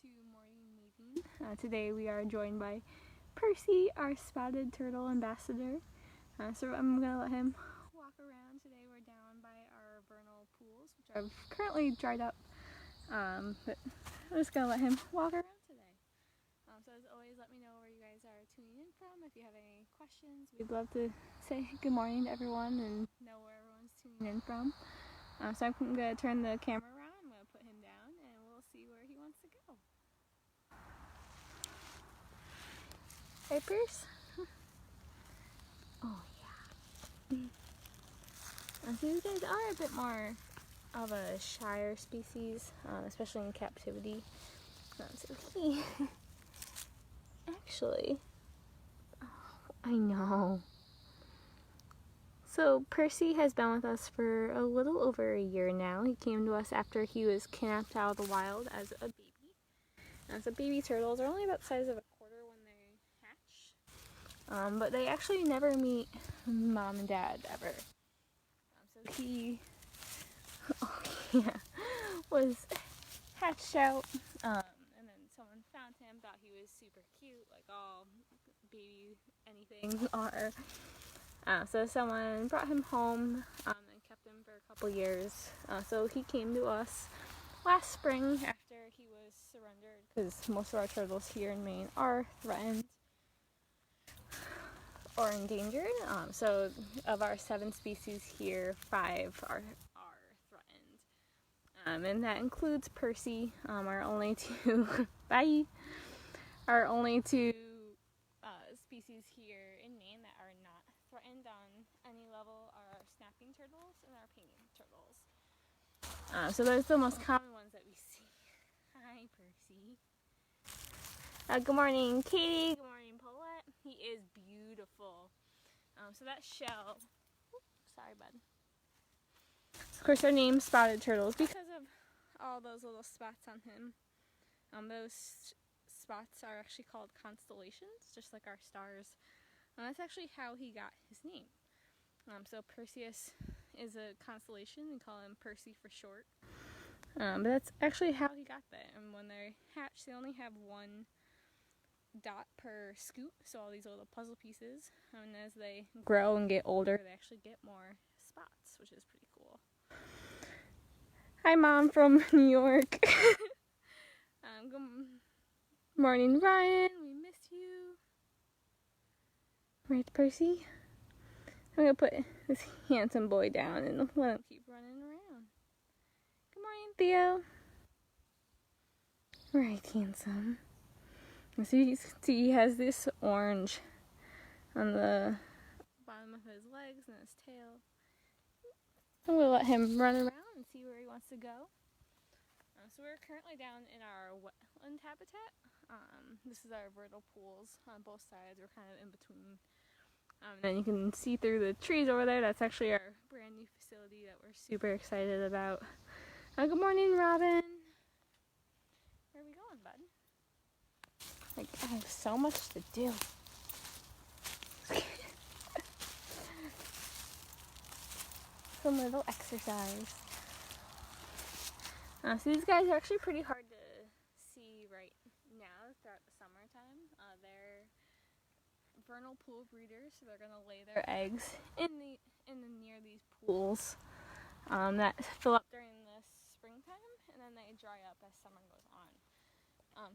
to morning meeting. Today we are joined by Percy, our spotted turtle ambassador. So I'm going to let him walk around. Today we're down by our vernal pools, which are currently dried up. But I'm just going to let him walk around today. So as always, let me know where you guys are tuning in from. If you have any questions, we'd love to say good morning to everyone and know where everyone's tuning in from. So I'm going to turn the camera around. I'm going to put him down and we'll see where he wants to go. Hey, Pierce. Oh, yeah. So these guys are a bit more of a shyer species, especially in captivity. So he actually, I know. So Percy has been with us for a little over a year now. He came to us after he was kidnapped out of the wild as a baby. So baby turtles are only about the size of a quarter when they hatch. But they actually never meet mom and dad ever. So he was hatched out, and then someone found him, thought he was super cute, like all baby anything are. So someone brought him home and kept him for a couple years. So he came to us last spring after he was surrendered, because most of our turtles here in Maine are threatened or endangered. So of our 7 species here, 5 are threatened. And that includes Percy, our only 2 our only 2 species here in Maine that are not threatened on any level are our snapping turtles and our penguin turtles. So those are the most common ones that we see. Hi, Percy. Good morning, Katie. Good morning, Paulette. He is beautiful. So that shell. Sorry, bud. Of course, our name's Spotted Turtles because of all those little spots on him. Those spots are actually called constellations, just like our stars. That's actually how he got his name. So Perseus is a constellation. We call him Percy for short. But that's actually how he got that. And when they hatch, they only have 1 dot per scoop, so all these little puzzle pieces. And as they grow and get older, they actually get more spots, which is pretty cool. Hi, Mom from New York. Good morning, Ryan. We miss you. Right, Percy? I'm going to put this handsome boy down and let him keep running around. Good morning, Theo. Right, handsome. So you can see he has this orange on the bottom of his legs and his tail. I'm going to let him run around and see where he wants to go. So we're currently down in our wetland habitat. This is our vernal pools on both sides. We're kind of in between. And then you can see through the trees over there. That's actually our brand new facility that we're super excited about. Good morning, Robin. Where are we going, bud? Like, I have so much to do. Some little exercise. So these guys are actually pretty hard to see right now throughout the summertime. They're vernal pool breeders, so they're going to lay their eggs in the near these pools that fill up during the springtime, and then they dry up as summer goes on.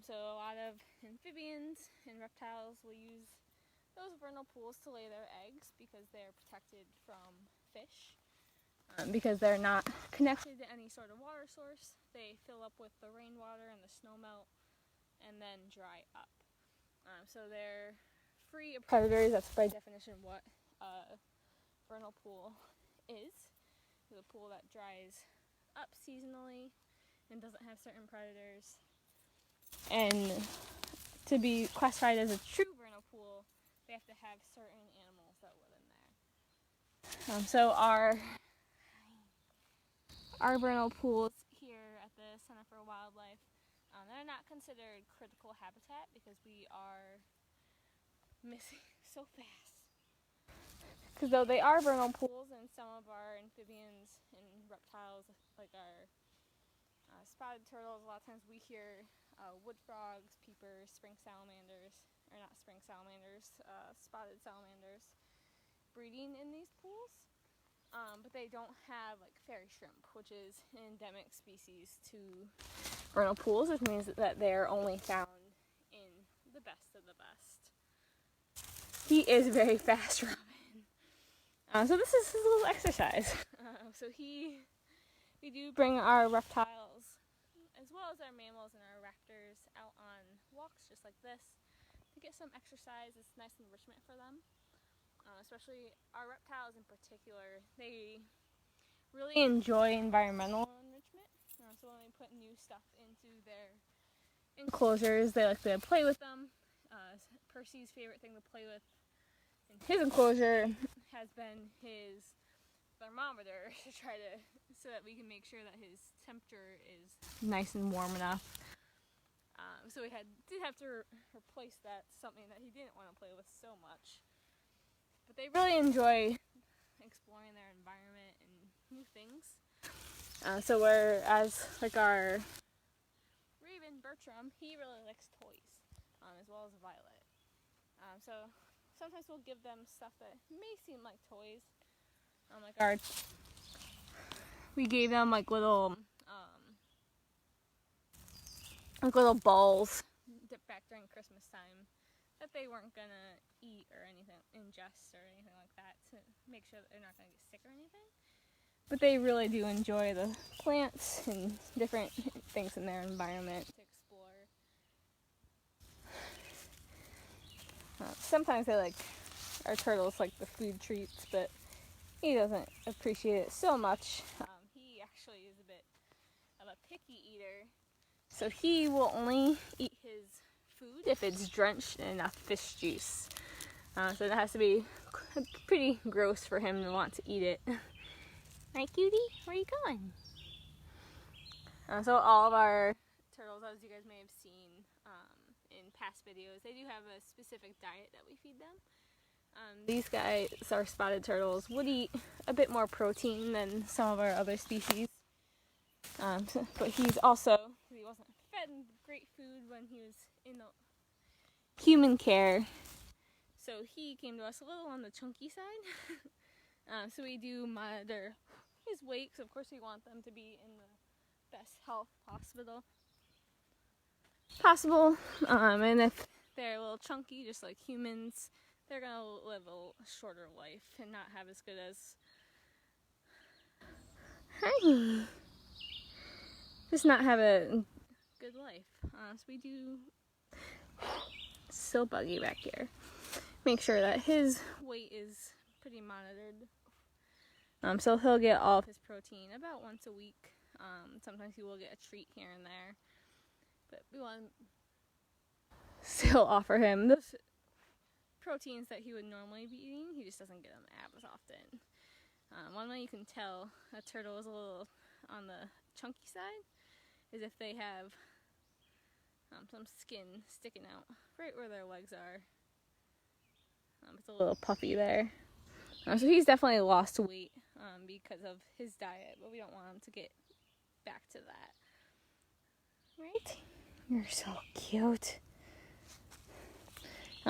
So a lot of amphibians and reptiles will use those vernal pools to lay their eggs because they're protected from fish. Because they're not connected to any sort of water source, they fill up with the rainwater and the snow melt and then dry up. So they're free of predators. That's by definition what a vernal pool is. It's a pool that dries up seasonally and doesn't have certain predators. And to be classified as a true vernal pool, they have to have certain animals that live in there. So our vernal pools here at the Center for Wildlife, they're not considered critical habitat because we are missing so fast. Because though they are vernal pools, and some of our amphibians and reptiles, like our spotted turtles, a lot of times we hear wood frogs, peepers, spring salamanders, or not spring salamanders, spotted salamanders breeding in these pools. But they don't have like fairy shrimp, which is an endemic species to vernal pools, which means that they're only found in the best of the best. He is very fast, Robin. So this is his little exercise. We do bring our reptiles, as well as our mammals and our raptors, out on walks just like this to get some exercise. It's nice enrichment for them. Especially our reptiles in particular, they really enjoy environmental enrichment. So when we put new stuff into their enclosures, they like to play with them. Percy's favorite thing to play with in his enclosure has been his thermometer to try to, so that we can make sure that his temperature is nice and warm enough. So we did have to replace that, something that he didn't want to play with so much. But they really enjoy exploring their environment and new things. So whereas like our raven Bertram, he really likes toys, as well as Violet. So sometimes we'll give them stuff that may seem like toys. We gave them like little balls back during Christmas time that they weren't gonna eat or anything, ingest or anything like that, to make sure that they're not gonna get sick or anything. But they really do enjoy the plants and different things in their environment to explore. Sometimes they like our turtles like the food treats, but he doesn't appreciate it so much. He actually is a bit of a picky eater, so he will only eat his food if it's drenched in enough fish juice. So it has to be pretty gross for him to want to eat it. Hi, cutie, where are you going? So all of our turtles, as you guys may have seen in past videos, they do have a specific diet that we feed them. These guys, our spotted turtles, would eat a bit more protein than some of our other species. But he wasn't fed great food when he was in the human care. So he came to us a little on the chunky side. So we do monitor his weight, because of course we want them to be in the best health possible. And if they're a little chunky, just like humans, they're going to live a shorter life and not have as good as... Hi! Just not have a good life. So we do... So buggy back here. Make sure that his weight is pretty monitored. So he'll get all of his protein about once a week. Sometimes he will get a treat here and there. But we want to still offer him those proteins that he would normally be eating. He just doesn't get them as often. One way you can tell a turtle is a little on the chunky side is if they have some skin sticking out right where their legs are. It's a little puffy there. So he's definitely lost weight because of his diet, but we don't want him to get back to that. Right? You're so cute.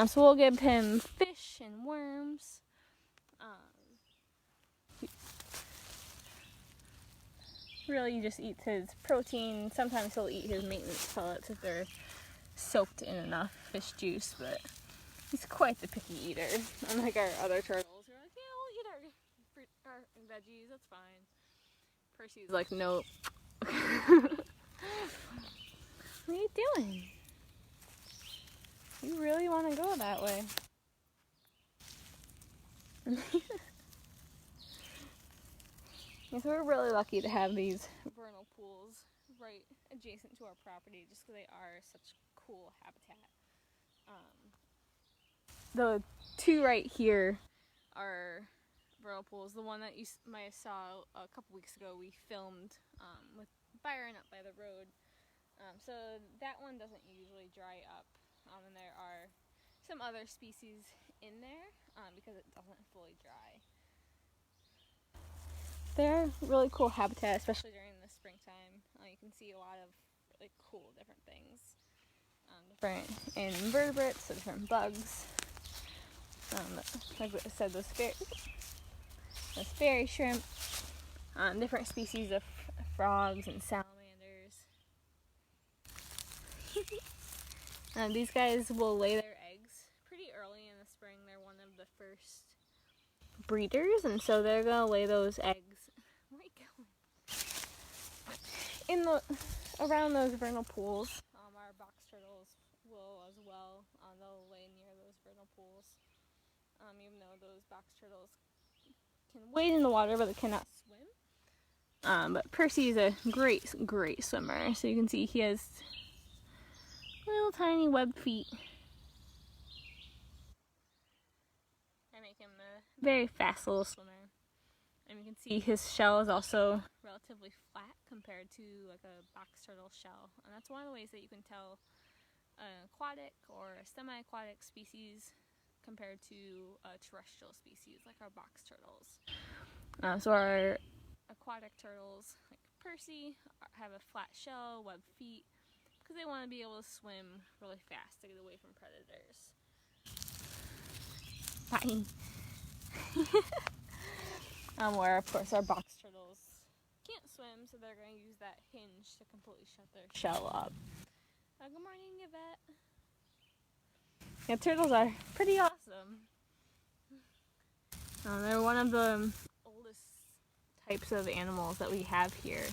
So we'll give him fish and worms. Really, he just eats his protein. Sometimes he'll eat his maintenance pellets if they're soaked in enough fish juice, but he's quite the picky eater. Unlike our other turtles, who are like, yeah, we'll eat our fruit, our veggies, that's fine. Percy's like, nope. What are you doing? You really want to go that way? So we're really lucky to have these vernal pools right adjacent to our property, just because they are such cool habitat. The two right here are vernal pools. The one that you might have saw a couple weeks ago, we filmed with Byron up by the road. So that one doesn't usually dry up, and there are some other species in there because it doesn't fully dry. They're really cool habitat, especially during the springtime. You can see a lot of like cool different things. Different invertebrates, so different bugs. Like I said, those fairy shrimp, different species of frogs and salamanders. These guys will lay their eggs pretty early in the spring. They're one of the first breeders, and so they're gonna lay those eggs. Where are you going? Around those vernal pools. Our box turtles will as well. They'll lay near those vernal pools. Even though those box turtles can wade in the water, but they cannot swim. But Percy is a great swimmer. So you can see he has little tiny webbed feet. I make him a very fast little swimmer. And you can see his shell is also relatively flat compared to like a box turtle shell. And that's one of the ways that you can tell an aquatic or a semi-aquatic species compared to a terrestrial species like our box turtles. So our aquatic turtles, like Percy, have a flat shell, webbed feet, because they want to be able to swim really fast to get away from predators. Bye. Where of course our box turtles can't swim, so they're going to use that hinge to completely shut their shell up. Good morning, Yvette. Yeah, turtles are pretty awesome. They're one of the oldest types of animals that we have here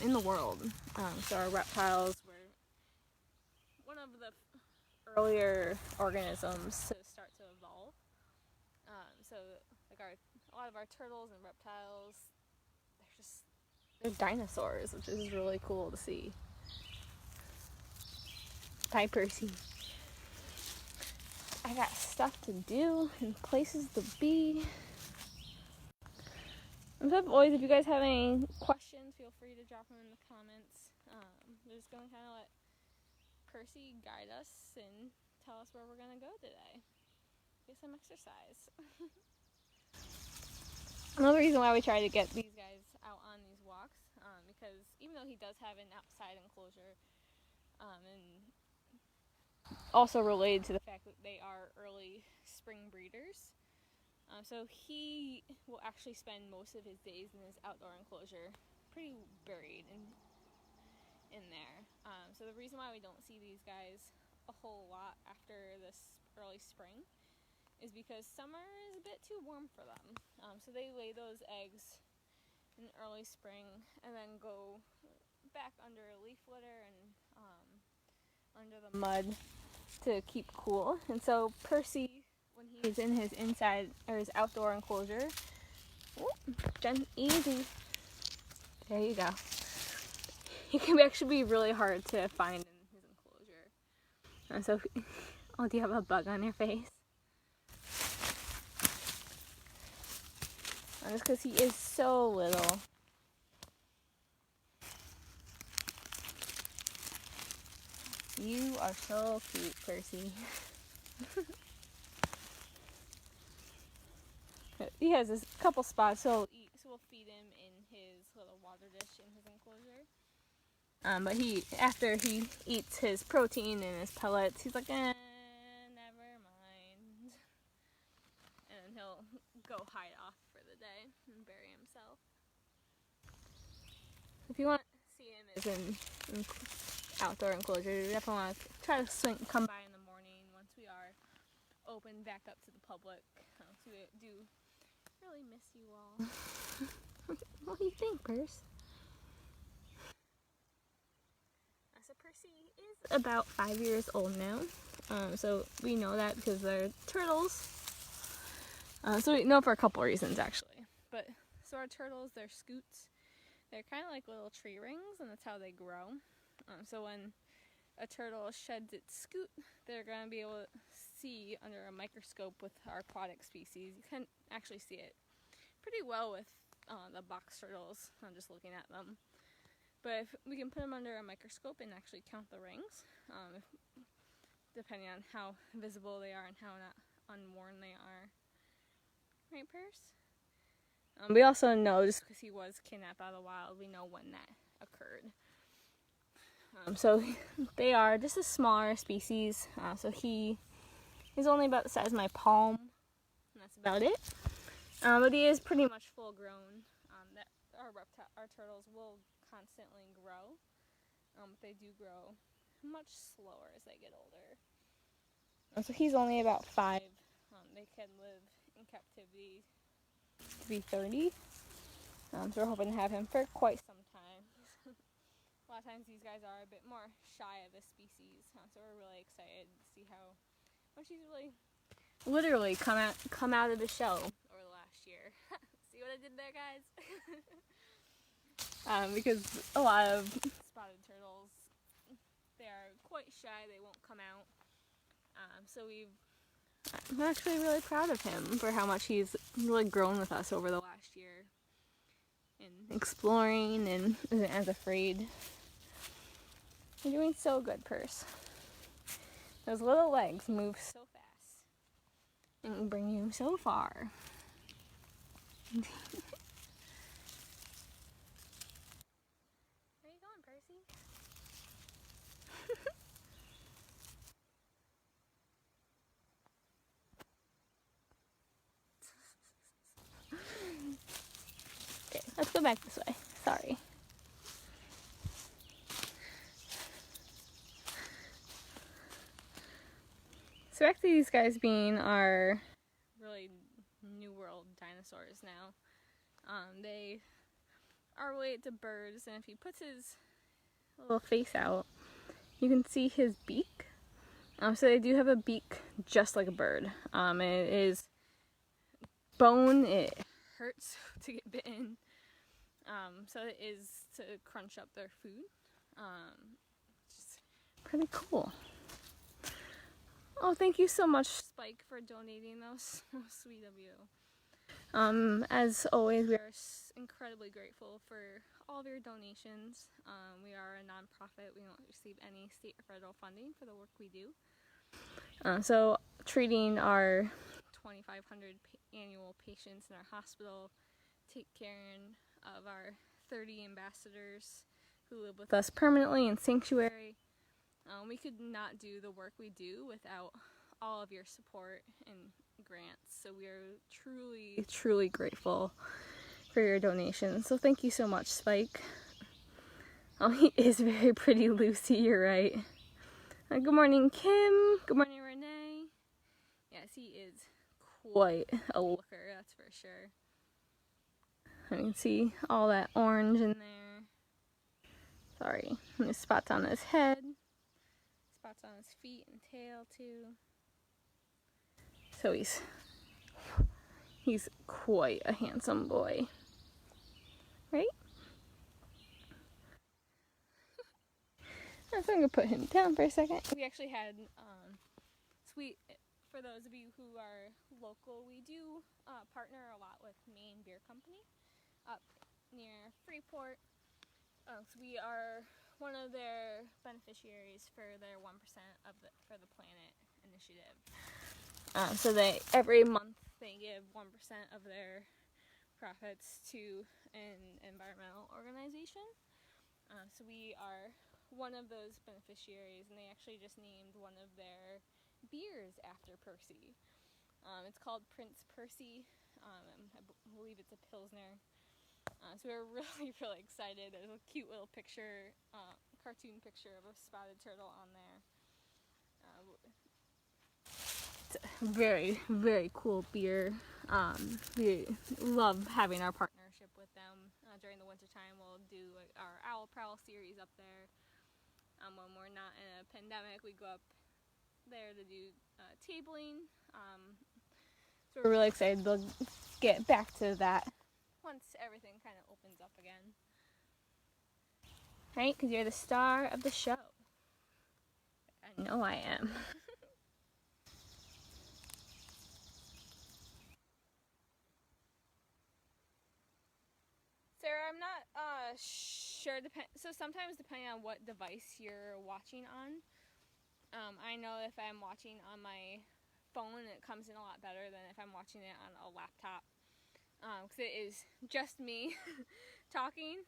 in the world. So our reptiles were one of the earlier organisms to start to evolve. So like a lot of our turtles and reptiles, they're dinosaurs, which is really cool to see. Bye, Percy. I got stuff to do and places to be. And as always, if you guys have any questions, feel free to drop them in the comments. We're just going to kind of let Percy guide us and tell us where we're going to go today. Get some exercise. Another reason why we try to get these guys out on these walks, because even though he does have an outside enclosure, and also related to the fact that they are early spring breeders, so he will actually spend most of his days in his outdoor enclosure pretty buried in there. So the reason why we don't see these guys a whole lot after this early spring is because summer is a bit too warm for them. So they lay those eggs in early spring and then go back under a leaf litter and under the mud to keep cool. And so Percy, when he's in his inside or his outdoor enclosure, easy. There you go. He can actually be really hard to find in his enclosure. And so, do you have a bug on your face? Just because he is so little. You are so cute, Percy. He has a couple spots, so we'll feed him in his little water dish in his enclosure. But after he eats his protein and his pellets, he's like, never mind. And he'll go hide off for the day and bury himself. If you want to see him as an outdoor enclosure, you definitely want to try to come by in the morning once we are open back up to the public. So we do really miss you all. What do you think, Percy? So Percy is about 5 years old now. So we know that because they're turtles. So we know for a couple reasons, actually. So our turtles, they're scoots. They're kind of like little tree rings, and that's how they grow. So when a turtle sheds its scoot, they're going to be able to see under a microscope with our aquatic species. You can actually see it pretty well with the box turtles. I'm just looking at them. But if we can put them under a microscope and actually count the rings, depending on how visible they are and how not unworn they are. Right, Perce? We also know, just because he was kidnapped out of the wild, we know when that occurred. So they are just a smaller species. So he is only about the size of my palm, and that's about it. But he is pretty much full grown. That our turtles will constantly grow. They do grow much slower as they get older. So he's only about 5. They can live in captivity to be 30. So we're hoping to have him for quite some time. A lot of times these guys are a bit more shy of the species, so we're really excited to see how much he's really literally come out of the shell over the last year. See what I did there, guys? Because a lot of spotted turtles, they are quite shy, they won't come out. So I'm actually really proud of him for how much he's really grown with us over the last year. And exploring and isn't as afraid. You're doing so good, Purse. Those little legs move so fast and bring you so far. Where are you going, Percy? Okay, let's go back this way. Sorry. So actually these guys being our really New World dinosaurs now. They are related to birds, and if he puts his little face out, you can see his beak. So they do have a beak just like a bird. It is bone, it hurts to get bitten. So it is to crunch up their food. Just pretty cool. Oh, thank you so much, Spike, for donating those. So sweet of you. As always, we are incredibly grateful for all of your donations. We are a nonprofit. We don't receive any state or federal funding for the work we do. So treating our 2,500 annual patients in our hospital, take care of our 30 ambassadors who live with us permanently in sanctuary. We could not do the work we do without all of your support and grants. So we are truly, truly grateful for your donations. So thank you so much, Spike. Oh, he is very pretty, Lucy, you're right. Good morning, Kim. Good morning, Renee. Yes, he is quite a looker, that's for sure. You can see all that orange in there. Sorry, there's spots on his head. Spots on his feet and tail too. So he's quite a handsome boy, right? So I'm gonna put him down for a second. We actually had for those of you who are local, we do partner a lot with Maine Beer Company up near Freeport. So we are one of their beneficiaries for their 1% for the Planet initiative. So every month they give 1% of their profits to an environmental organization. So we are one of those beneficiaries, and they actually just named one of their beers after Percy. It's called Prince Percy. I believe it's a Pilsner. So we're really, really excited. There's a cute little picture, cartoon picture of a spotted turtle on there. It's a very, very cool beer. We love having our partnership with them. During the wintertime, we'll do our Owl Prowl series up there. When we're not in a pandemic, we go up there to do tabling. So we're really excited to get back to that once everything kind of opens up again. Right? Because you're the star of the show. I know I am. Sarah, I'm not sure. So sometimes depending on what device you're watching on, I know if I'm watching on my phone, it comes in a lot better than if I'm watching it on a laptop. Because it is just me talking.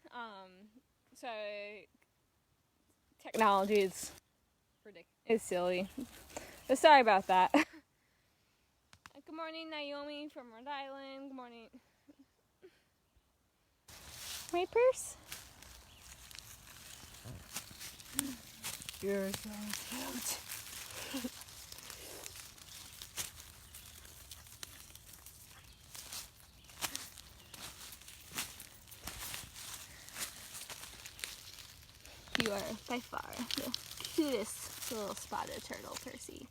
So technology is ridiculous. It's silly. So sorry about that. Good morning, Naomi from Rhode Island. Good morning. Right, Perce? You're so cute. You are by far the cutest little spotted turtle, Percy.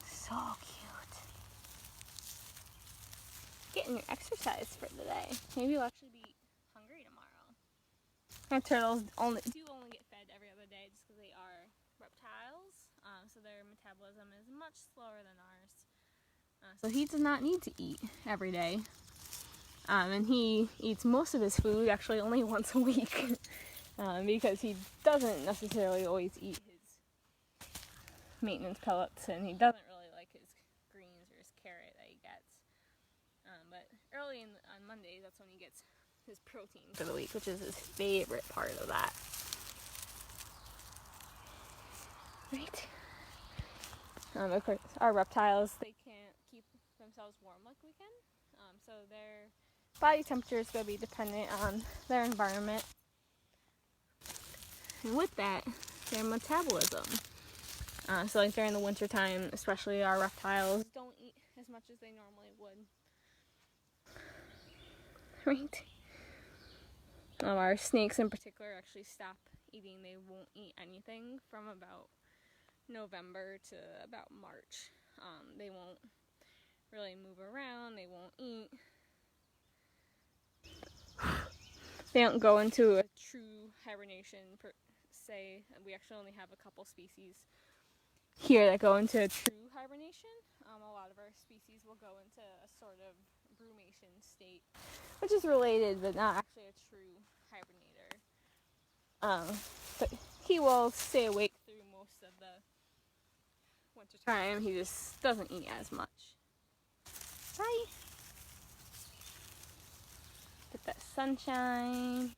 So cute. Getting your exercise for the day. Maybe you'll actually be hungry tomorrow. Our turtles only get fed every other day just because they are reptiles. So their metabolism is much slower than ours. So he does not need to eat every day. And he eats most of his food actually only once a week. Because he doesn't necessarily always eat his maintenance pellets, and he doesn't really like his greens or his carrot that he gets. But early on Mondays, that's when he gets his protein for the week, which is his favorite part of that. Right? Of course, our reptiles, they can't keep themselves warm like we can. So their body temperature is going to be dependent on their environment. And with that, their metabolism. So like during the winter time, especially our reptiles don't eat as much as they normally would. Right? Our snakes in particular actually stop eating. They won't eat anything from about November to about March. They won't really move around. They won't eat. They don't go into a true hibernation per se. We actually only have a couple species here that go into a true hibernation. A lot of our species will go into a sort of brumation state, which is related but not actually a true hibernator. But he will stay awake through most of the winter time. He just doesn't eat as much. Bye. Get that sunshine.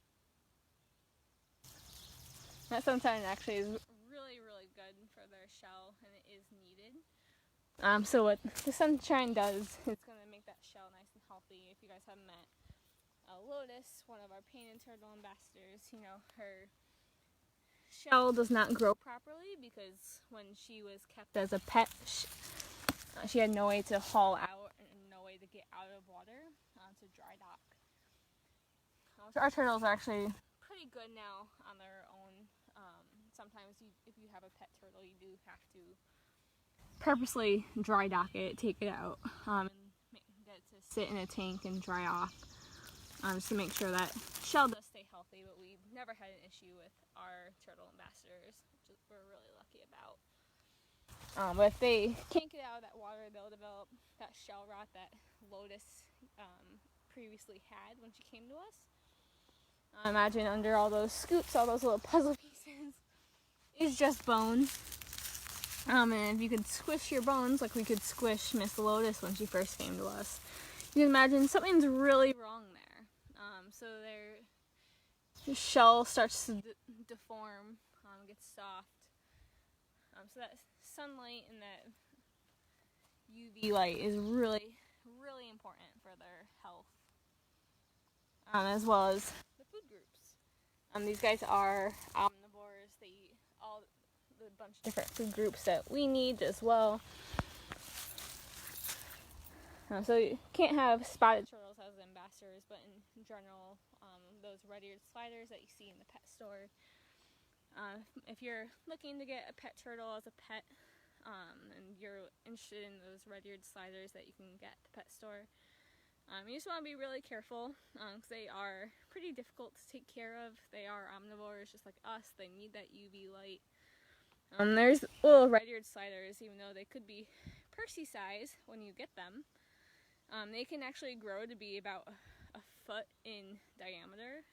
That sunshine actually is really, really good for their shell, and it is needed. So what the sunshine does, it's going to make that shell nice and healthy. If you guys haven't met Lotus, one of our painted turtle ambassadors, you know, her shell does not grow properly because when she was kept as a pet, she had no way to haul out and no way to get out of water to dry dock. So our turtles are actually pretty good now on their own. Sometimes if you have a pet turtle, you do have to purposely dry dock it, take it out, and get it to sit in a tank and dry off, just to make sure that shell does stay healthy. But we've never had an issue with our turtle ambassadors, which we're really lucky about. But if they can't get out of that water, they'll develop that shell rot that Lotus previously had when she came to us. Imagine under all those scoops, all those little puzzle pieces, is just bones. And if you could squish your bones like we could squish Miss Lotus when she first came to us, you can imagine something's really wrong there. So their shell starts to deform, gets soft. So that sunlight and that UV light is really, really important for their health, as well as the food groups. These guys are omnivores. They eat all the bunch of different food groups that we need as well. So you can't have spotted turtles as ambassadors, but in general, those red-eared sliders that you see in the pet store. If you're looking to get a pet turtle as a pet, and you're interested in those red-eared sliders that you can get at the pet store, you just want to be really careful, because they are pretty difficult to take care of. They are omnivores just like us. They need that UV light. There's little red-eared sliders, even though they could be Percy size when you get them. They can actually grow to be about a foot in diameter.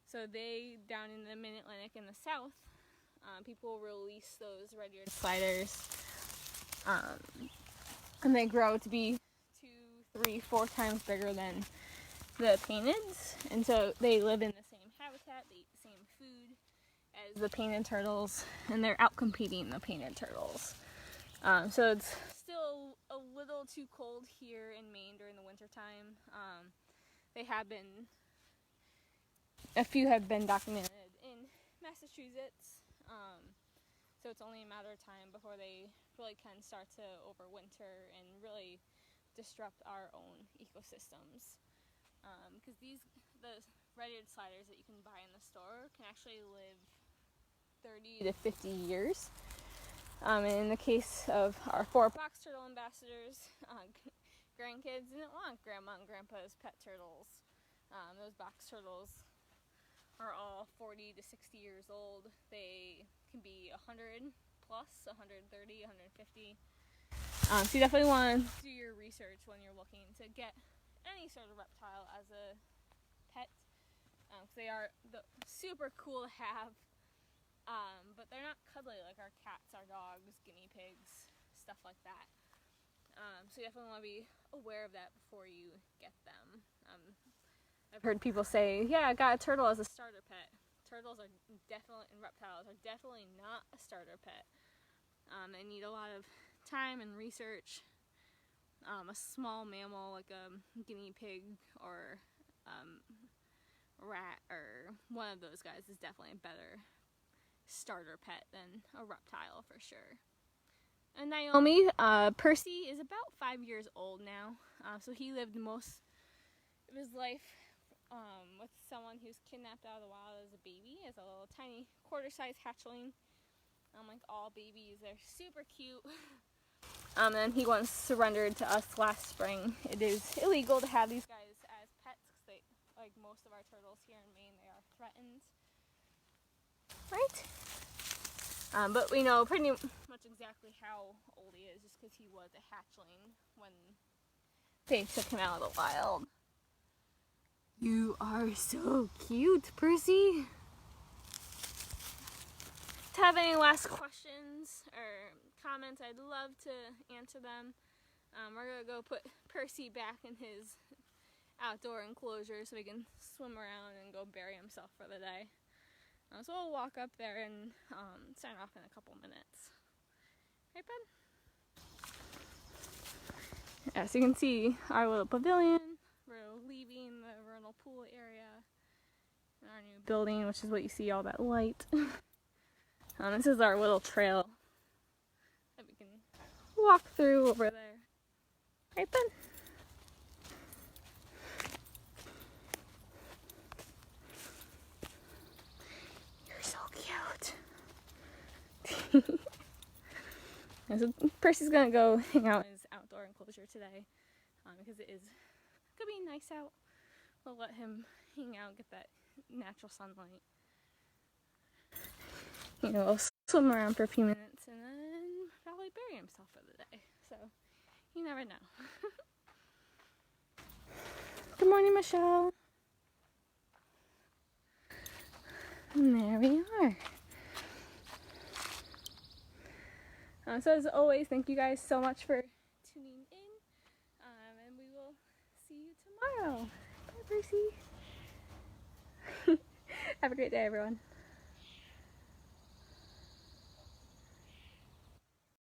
So they, down in the mid-Atlantic in the south, People release those red-eared sliders, and they grow to be 2, 3, 4 times bigger than the painteds, and so they live in the same habitat, they eat the same food as the painted turtles, and they're out competing the painted turtles. So it's still a little too cold here in Maine during the winter time. A few have been documented in Massachusetts. So it's only a matter of time before they really can start to overwinter and really disrupt our own ecosystems. Because the red-eared sliders that you can buy in the store can actually live 30 to 50 years. And in the case of our 4 box turtle ambassadors, grandkids didn't want grandma and grandpa's pet turtles. Those box turtles are all 40 to 60 years old. They can be 100 plus, 130, 150. So you definitely want to do your research when you're looking to get any sort of reptile as a pet. They are super cool to have, but they're not cuddly like our cats, our dogs, guinea pigs, stuff like that. So you definitely want to be aware of that before you get them. I've heard people say, yeah, I got a turtle as a starter pet. Turtles are definitely, and reptiles are definitely not a starter pet. They need a lot of time and research. A small mammal like a guinea pig or rat or one of those guys is definitely a better starter pet than a reptile for sure. And Naomi, Percy is about 5 years old now. So he lived most of his life with someone who's kidnapped out of the wild as a baby, as a little tiny quarter-sized hatchling. Like all babies, they're super cute. And he once surrendered to us last spring. It is illegal to have these guys as pets because they, like most of our turtles here in Maine, they are threatened. Right? But we know pretty much exactly how old he is just because he was a hatchling when they took him out of the wild. You are so cute, Percy. If you have any last questions or comments, I'd love to answer them. We're going to go put Percy back in his outdoor enclosure so he can swim around and go bury himself for the day. So we'll walk up there and sign off in a couple minutes. Right, bud? As you can see, our little pavilion. We're leaving the vernal pool area in our new building, which is what you see, all that light. This is our little trail that we can walk through over there. Right, bud? You're so cute. So Percy's gonna go hang out in his outdoor enclosure today because it is gonna be nice out. We'll let him hang out and get that natural sunlight. We'll swim around for a few minutes and then probably bury himself for the day. So you never know. Good morning, Michelle. And there we are. So as always, thank you guys so much for tuning in. And we will see you tomorrow. Bye, Percy. Have a great day, everyone.